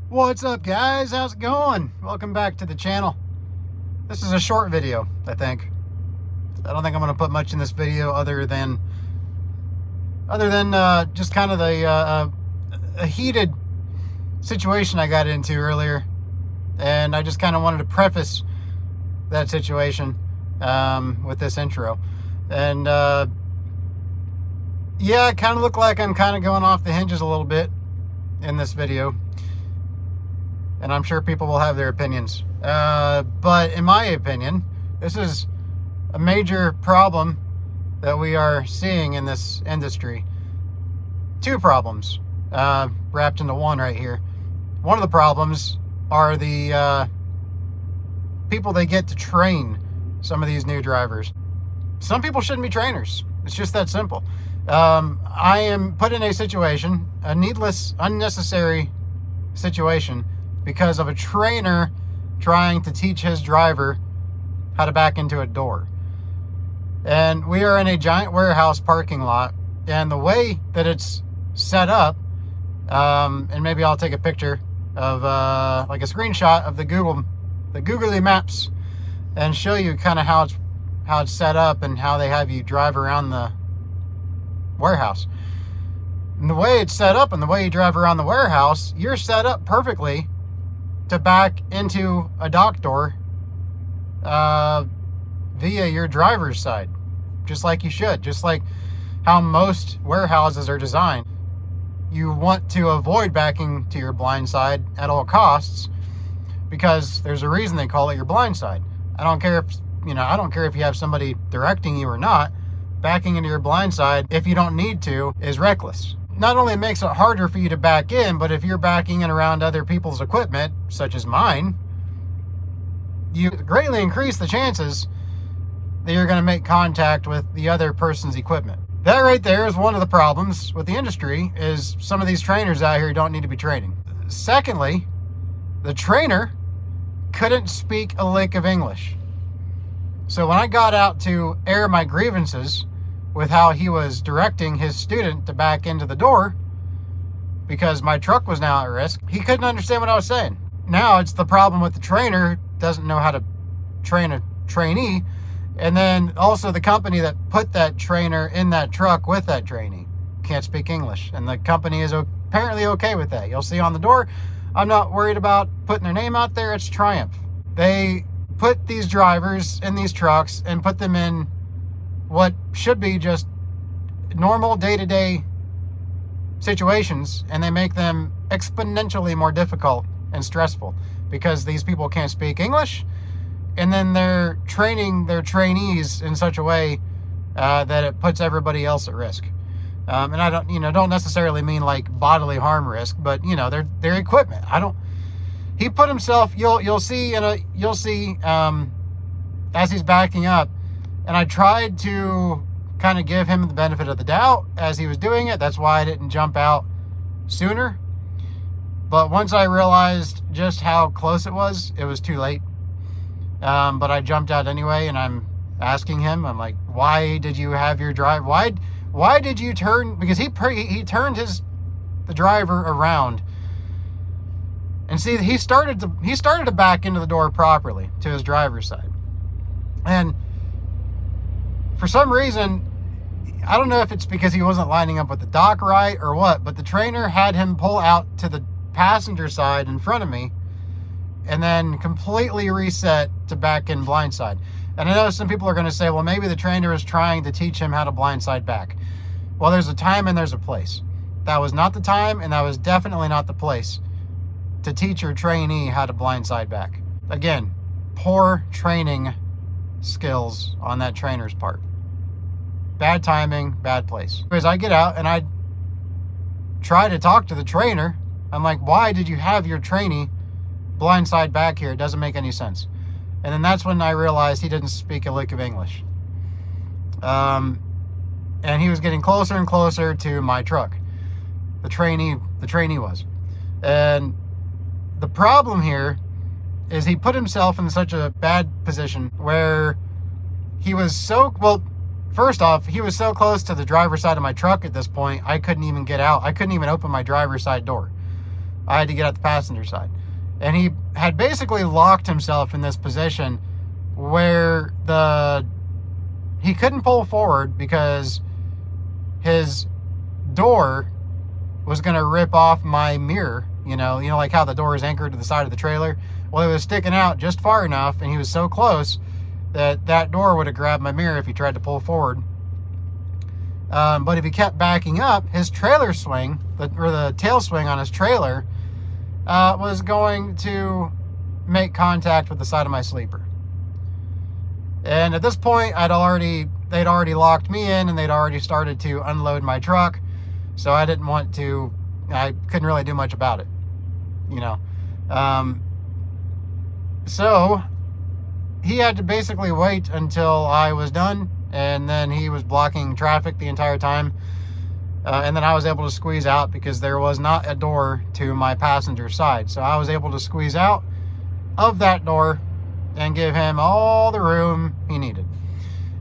What's up, guys? How's it going? Welcome back to the channel. This is a short video, I think. I don't think I'm going to put much in this video other than just kind of a heated situation I got into earlier, and I just kind of wanted to preface that situation with this intro. And yeah, it kind of looked like I'm kind of going off the hinges a little bit in this video. And I'm sure people will have their opinions. But in my opinion, this is a major problem that we are seeing in this industry. Two problems wrapped into one right here. One of the problems are the people they get to train some of these new drivers. Some people shouldn't be trainers. It's just that simple. I am put in a situation, a needless, unnecessary situation, because of a trainer trying to teach his driver how to back into a door. And we are in a giant warehouse parking lot, and the way that it's set up, and maybe I'll take a picture of like a screenshot of the Googly Maps and show you kind of how it's set up and how they have you drive around the warehouse. And the way it's set up and the way you drive around the warehouse, you're set up perfectly to back into a dock door via your driver's side, just like you should, just like how most warehouses are designed. You want to avoid backing to your blind side at all costs, because there's a reason they call it your blind side. I don't care if you have somebody directing you or not. Backing into your blind side, if you don't need to, is reckless. Not only makes it harder for you to back in, but if you're backing in around other people's equipment, such as mine, you greatly increase the chances that you're going to make contact with the other person's equipment. That right there is one of the problems with the industry, is some of these trainers out here don't need to be training. Secondly, the trainer couldn't speak a lick of English. So when I got out to air my grievances with how he was directing his student to back into the door, because my truck was now at risk, he couldn't understand what I was saying. Now it's the problem with the trainer doesn't know how to train a trainee, and then also the company that put that trainer in that truck with that trainee can't speak English, and the company is apparently okay with that. You'll see on the door, I'm not worried about putting their name out there. It's Triumph. They put these drivers in these trucks and put them in what should be just normal day-to-day situations, and they make them exponentially more difficult and stressful because these people can't speak English, and then they're training their trainees in such a way that it puts everybody else at risk. And I don't necessarily mean like bodily harm risk, but their equipment. He put himself. You'll see as he's backing up. And I tried to kind of give him the benefit of the doubt as he was doing it. That's why I didn't jump out sooner. But once I realized just how close it was too late. But I jumped out anyway, and I'm asking him, I'm like, why did you have your drive? Why did you turn? Because he turned the driver around. And see, he started to back into the door properly to his driver's side. And for some reason, I don't know if it's because he wasn't lining up with the dock right or what, but the trainer had him pull out to the passenger side in front of me and then completely reset to back in blindside. And I know some people are going to say, well, maybe the trainer is trying to teach him how to blindside back. Well, there's a time and there's a place. That was not the time, and that was definitely not the place to teach your trainee how to blindside back. Again, poor training skills on that trainer's part. Bad timing, bad place. Because I get out and I try to talk to the trainer. I'm like, why did you have your trainee blindside back here? It doesn't make any sense. And then that's when I realized he didn't speak a lick of English. And he was getting closer and closer to my truck. The trainee was. And the problem here is he put himself in such a bad position where he was first off, he was so close to the driver's side of my truck at this point, I couldn't even get out. I couldn't even open my driver's side door. I had to get at the passenger side. And he had basically locked himself in this position where he couldn't pull forward because his door was going to rip off my mirror. You know, like how the door is anchored to the side of the trailer. Well, it was sticking out just far enough, and he was so close that door would have grabbed my mirror if he tried to pull forward. But if he kept backing up, his trailer swing, or the tail swing on his trailer, was going to make contact with the side of my sleeper. And at this point, they'd already locked me in, and they'd already started to unload my truck. So I couldn't really do much about it, you know. So he had to basically wait until I was done, and then he was blocking traffic the entire time. And then I was able to squeeze out because there was not a door to my passenger side. So I was able to squeeze out of that door and give him all the room he needed.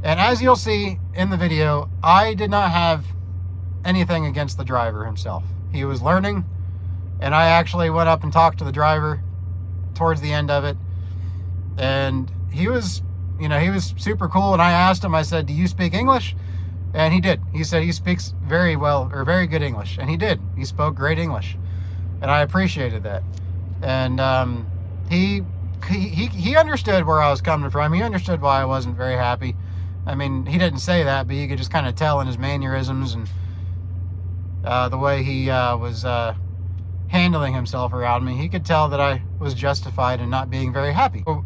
And as you'll see in the video, I did not have anything against the driver himself. He was learning, and I actually went up and talked to the driver towards the end of it. And he was super cool. And I asked him, I said, "Do you speak English?" And he did. He said he speaks very well, or very good English. And he did. He spoke great English. And I appreciated that. And he understood where I was coming from. He understood why I wasn't very happy. I mean, he didn't say that, but you could just kind of tell in his mannerisms and the way he was handling himself around me. He could tell that I was justified in not being very happy. So,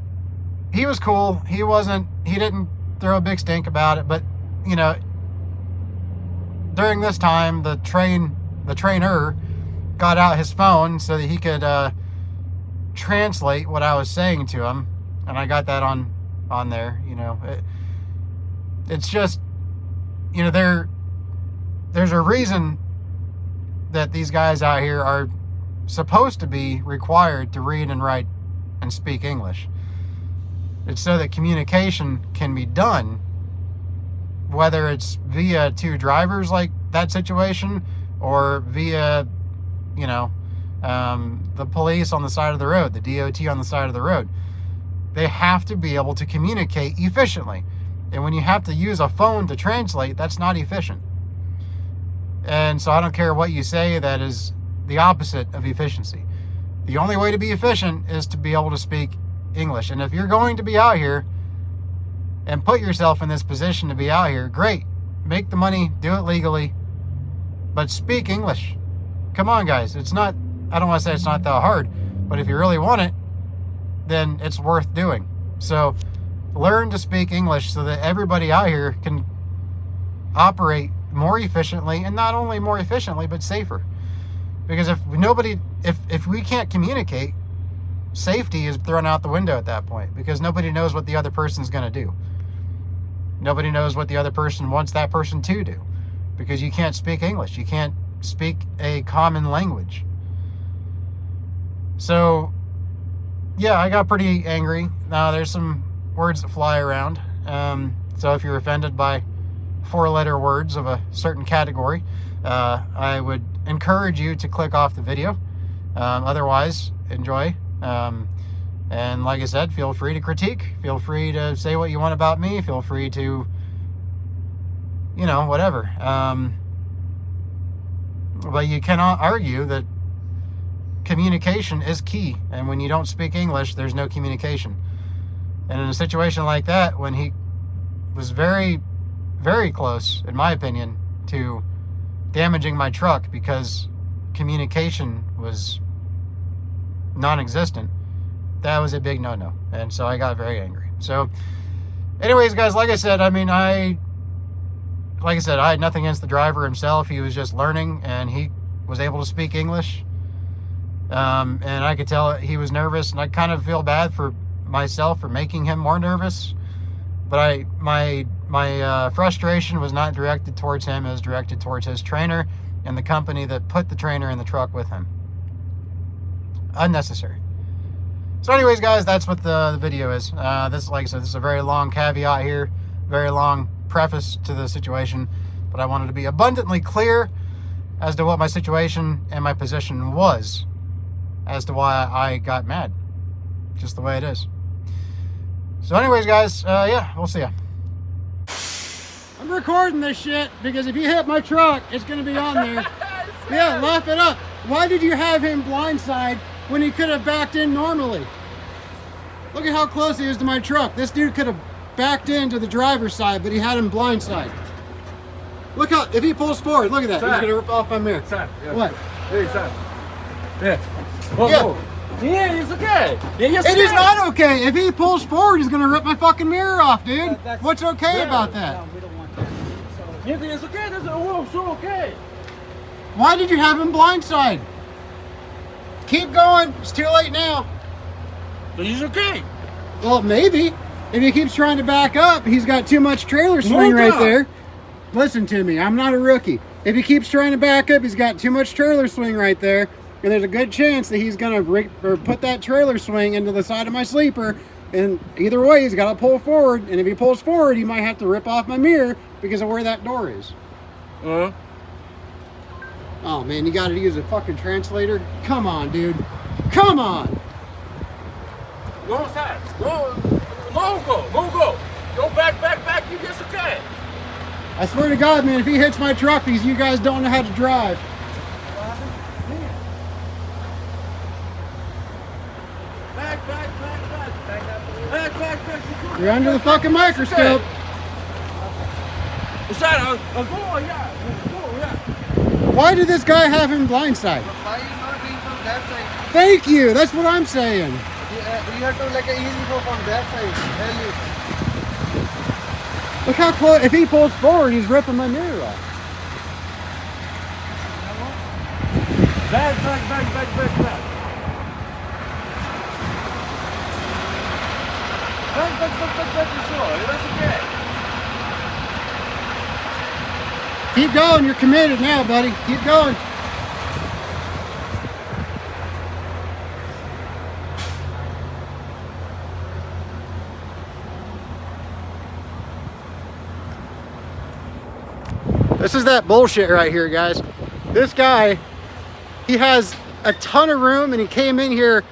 he was cool. He didn't throw a big stink about it, but, you know, during this time, the trainer got out his phone so that he could translate what I was saying to him, and I got that on there. You know, it's just, you know, there's a reason that these guys out here are supposed to be required to read and write and speak English. It's so that communication can be done, whether it's via two drivers like that situation, or via, you know, the police on the side of the road, the DOT on the side of the road. They have to be able to communicate efficiently. And when you have to use a phone to translate, that's not efficient. And so I don't care what you say, that is the opposite of efficiency. The only way to be efficient is to be able to speak English. And if you're going to be out here and put yourself in this position to be out here, great. Make the money, do it legally, but speak English. Come on, guys. I don't want to say it's not that hard, but if you really want it, then it's worth doing. So learn to speak English so that everybody out here can operate more efficiently, and not only more efficiently, but safer. Because if we can't communicate, safety is thrown out the window at that point, because nobody knows what the other person's going to do. Nobody knows what the other person wants that person to do, because you can't speak English. You can't speak a common language. So, yeah, I got pretty angry. Now, there's some words that fly around. So if you're offended by 4-letter words of a certain category, I would encourage you to click off the video. Otherwise, enjoy. And like I said, feel free to critique. Feel free to say what you want about me. Feel free to, you know, whatever. But you cannot argue that communication is key. And when you don't speak English, there's no communication. And in a situation like that, when he was very, very close, in my opinion, to damaging my truck because communication was non-existent, that was a big no-no. And so I got very angry. So anyways, guys, like I said, I had nothing against the driver himself. He was just learning, and he was able to speak English. And I could tell he was nervous, and I kind of feel bad for myself for making him more nervous. But my frustration was not directed towards him. It was directed towards his trainer and the company that put the trainer in the truck with him. Unnecessary. So anyways, guys, that's what the video is. This, like I said, this is a very long caveat here, very long preface to the situation, but I wanted to be abundantly clear as to what my situation and my position was as to why I got mad. Just the way it is. So anyways, guys, yeah, we'll see ya. I'm recording this shit because if you hit my truck, it's going to be on there. Yeah, laugh it up. Why did you have him blindside when he could have backed in normally? Look at how close he is to my truck. This dude could have backed into the driver's side, but he had him blindside. Look how, if he pulls forward, look at that. He's going to rip off my mirror. Yeah. What? Yeah. Whoa, Yeah. whoa. Yeah, it's okay. Yeah, It is not okay. If he pulls forward, he's going to rip my fucking mirror off, dude. What's okay about that? No, we don't want that. So, Yeah, it's okay. That's so okay. Why did you have him blindside? Keep going. It's too late now. But it's okay. Well, maybe. If he keeps trying to back up, he's got too much trailer swing right there. Listen to me. I'm not a rookie. If he keeps trying to back up, he's got too much trailer swing right there. And there's a good chance that he's going to put that trailer swing into the side of my sleeper. And either way, he's got to pull forward. And if he pulls forward, he might have to rip off my mirror because of where that door is. Uh-huh. Oh, man, you got to use a fucking translator? Come on, dude. Come on. Go inside. Go. Go back. You just okay. I swear to God, man, if he hits my truck because you guys don't know how to drive. Back. You're under the fucking microscope. Inside. Go, yeah. Why did this guy have him blindside? why are you not being from that side? Thank you. That's what I'm saying. You have to like easy go from that side. Tell you. Look how close. If he pulls forward, he's ripping my mirror off. Back. Back, sure. That's okay. Keep going. You're committed now, buddy. Keep going. This is that bullshit right here, guys. This guy, he has a ton of room and he came in here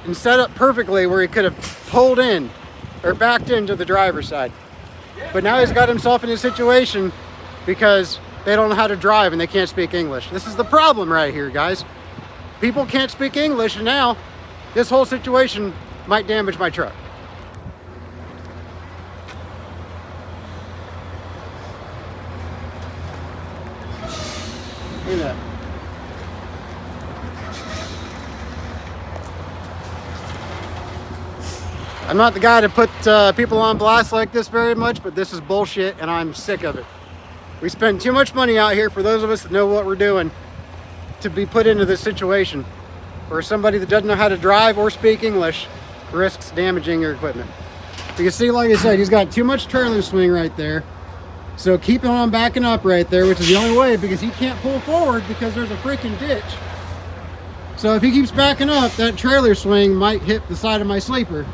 and set up perfectly where he could have pulled in or backed into the driver's side. But now he's got himself in a situation because they don't know how to drive and they can't speak English. This is the problem right here, guys. People can't speak English, and now this whole situation might damage my truck. Look at that. I'm not the guy to put people on blast like this very much, but this is bullshit and I'm sick of it. We spend too much money out here for those of us that know what we're doing to be put into this situation where somebody that doesn't know how to drive or speak English risks damaging your equipment. You can see, like I said, he's got too much trailer swing right there. So keep on backing up right there, which is the only way because he can't pull forward because there's a freaking ditch. So if he keeps backing up, that trailer swing might hit the side of my sleeper.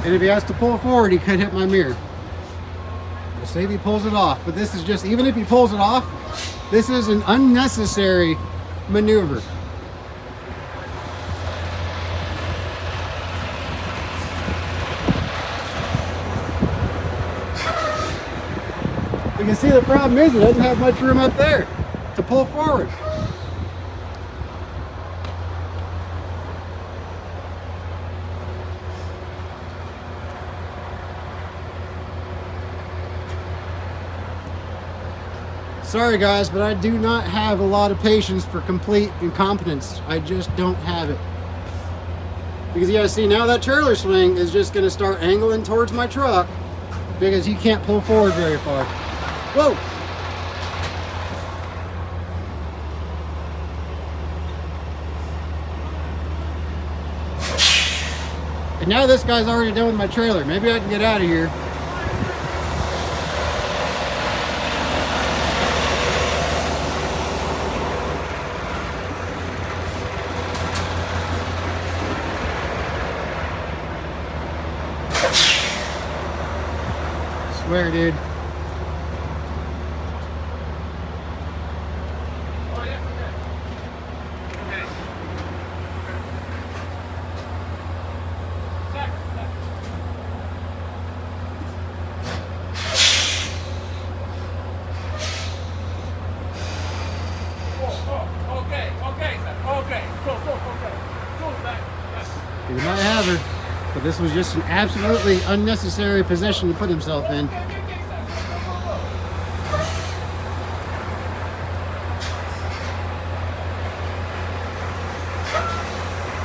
And if he has to pull forward, he could hit my mirror. We'll see if he pulls it off. But this is just, even if he pulls it off, this is an unnecessary maneuver. You can see the problem is it doesn't have much room up there to pull forward. Sorry guys, but I do not have a lot of patience for complete incompetence. I just don't have it. Because you guys see now that trailer swing is just going to start angling towards my truck because he can't pull forward very far. Whoa! And now this guy's already done with my trailer. Maybe I can get out of here. Swear, dude. okay. Okay. So back. He might have her, but this was just an absolutely unnecessary position to put himself in.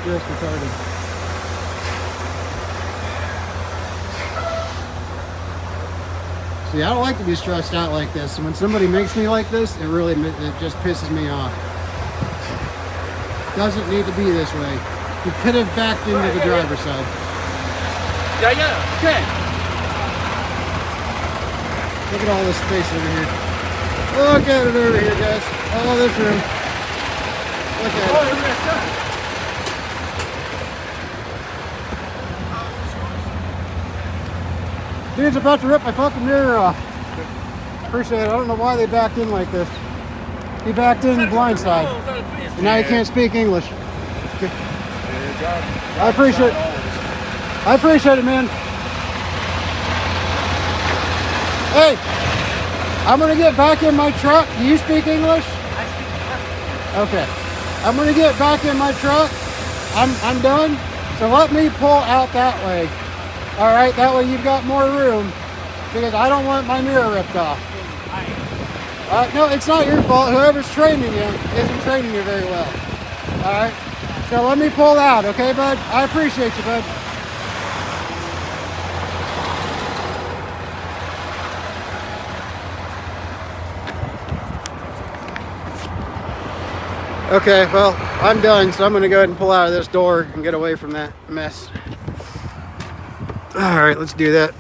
Just retarded. See, I don't like to be stressed out like this. When somebody makes me like this, it just pisses me off. Doesn't need to be this way. You could have backed into the driver's side. Yeah. Okay. Look at all this space over here. Look at it over here, guys. All this room. Look at it. Dude's about to rip my fucking mirror off. Appreciate it. I don't know why they backed in like this. He backed in blindside. And now he can't speak English. I appreciate it. I appreciate it, man. Hey, I'm gonna get back in my truck. Do you speak English? I speak perfect. Okay. I'm gonna get back in my truck. I'm done. So let me pull out that way. All right, that way you've got more room because I don't want my mirror ripped off. No, it's not your fault. Whoever's training you isn't training you very well. All right. So let me pull out, okay, bud? I appreciate you, bud. Okay, well, I'm done, so I'm going to go ahead and pull out of this door and get away from that mess. All right, let's do that.